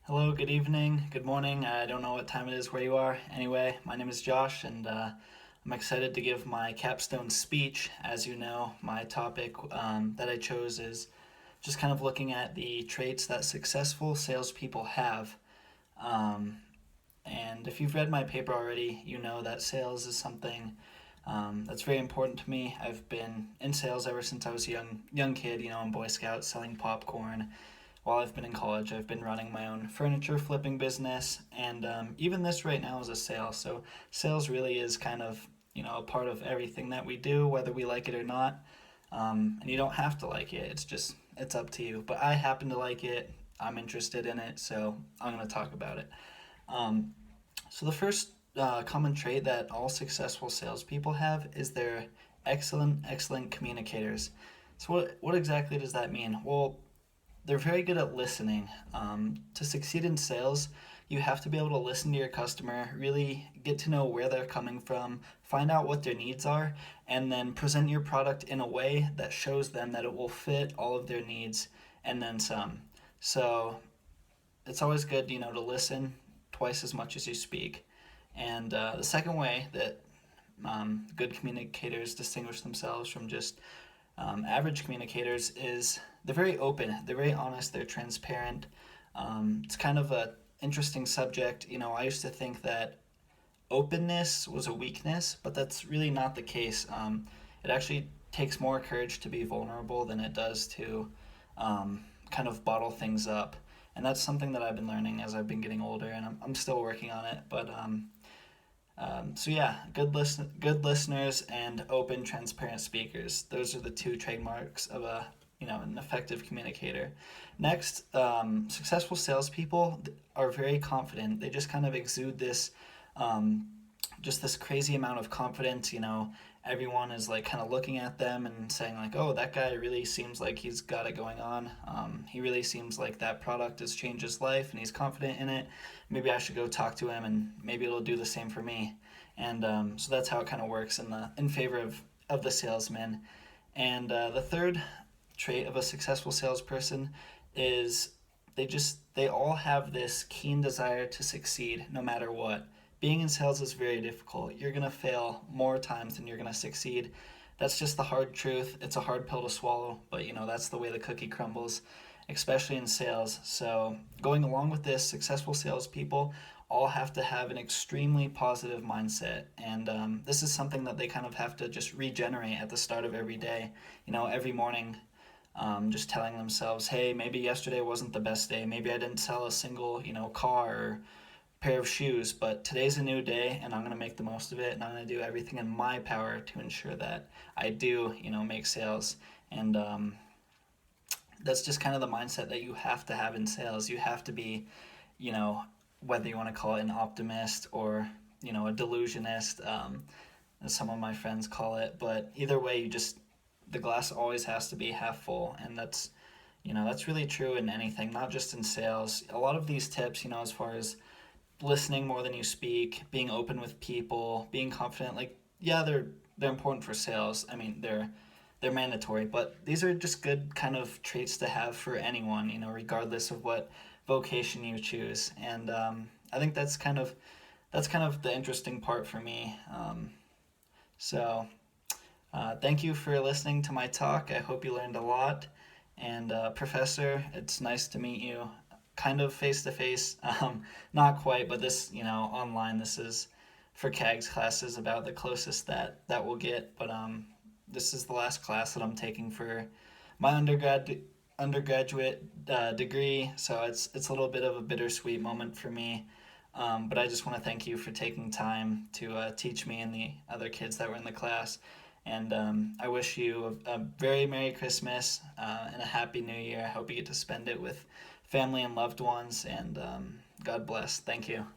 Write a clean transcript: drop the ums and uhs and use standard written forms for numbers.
Hello, good evening, good morning. I don't know what time it is where you are. Anyway, my name is Josh, and I'm excited to give my capstone speech. As you know, my topic that I chose is just kind of looking at the traits that successful salespeople have. Um, and if you've read my paper already, you know that sales is something that's very important to me. I've been in sales ever since I was a young kid, in Boy Scouts selling popcorn. While I've been in college, I've been running my own furniture flipping business, and even this right now is a sale. So sales really is kind of a part of everything that we do, whether we like it or not. And you don't have to like it. It's up to you. But I happen to like it. I'm interested in it, so I'm going to talk about it. Um, so the first common trait that all successful salespeople have is they're excellent communicators. So what exactly does that mean? Well, they're very good at listening. To succeed in sales, you have to be able to listen to your customer, really get to know where they're coming from, find out what their needs are, and then present your product in a way that shows them that it will fit all of their needs and then some. So it's always good, to listen twice as much as you speak. And the second way that good communicators distinguish themselves from just average communicators is they're very open, they're very honest, they're transparent. It's kind of a interesting subject. I used to think that openness was a weakness, but that's really not the case. It actually takes more courage to be vulnerable than it does to kind of bottle things up. And that's something that I've been learning as I've been getting older, and I'm still working on it. So yeah, good listeners and open, transparent speakers. Those are the two trademarks of an effective communicator. Next, successful salespeople are very confident. They just kind of exude um, this crazy amount of confidence. Everyone is like kind of looking at them and saying like, "Oh, that guy really seems like he's got it going on. He really seems like that product has changed his life, and he's confident in it. Maybe I should go talk to him, and maybe it'll do the same for me." And so that's how it kind of works in favor of the salesman. And the third trait of a successful salesperson is they all have this keen desire to succeed no matter what. Being in sales is very difficult. You're going to fail more times than you're going to succeed. That's just the hard truth. It's a hard pill to swallow, but that's the way the cookie crumbles, especially in sales. So, going along with this, successful salespeople all have to have an extremely positive mindset. And this is something that they kind of have to just regenerate at the start of every day. Every morning, just telling themselves, hey, maybe yesterday wasn't the best day. Maybe I didn't sell a single, car or pair of shoes, but today's a new day and I'm going to make the most of it, and I'm going to do everything in my power to ensure that I do, make sales. And that's just kind of the mindset that you have to have in sales. You have to be, you know, whether you want to call it an optimist or, a delusionist, as some of my friends call it. But either way, the glass always has to be half full. And that's really true in anything, not just in sales. A lot of these tips, as far as listening more than you speak, being open with people, being confident, like, yeah, they're important for sales. I mean, they're mandatory, but these are just good kind of traits to have for anyone, regardless of what vocation you choose. And I think that's kind of the interesting part for me. Thank you for listening to my talk. I hope you learned a lot. And Professor, it's nice to meet you, kind of face to face. Not quite, but this, online. This is for CAGS classes about the closest that we'll get. But this is the last class that I'm taking for my undergraduate degree, so it's a little bit of a bittersweet moment for me. But I just want to thank you for taking time to teach me and the other kids that were in the class. And I wish you a very Merry Christmas and a Happy New Year. I hope you get to spend it with family and loved ones. And God bless. Thank you.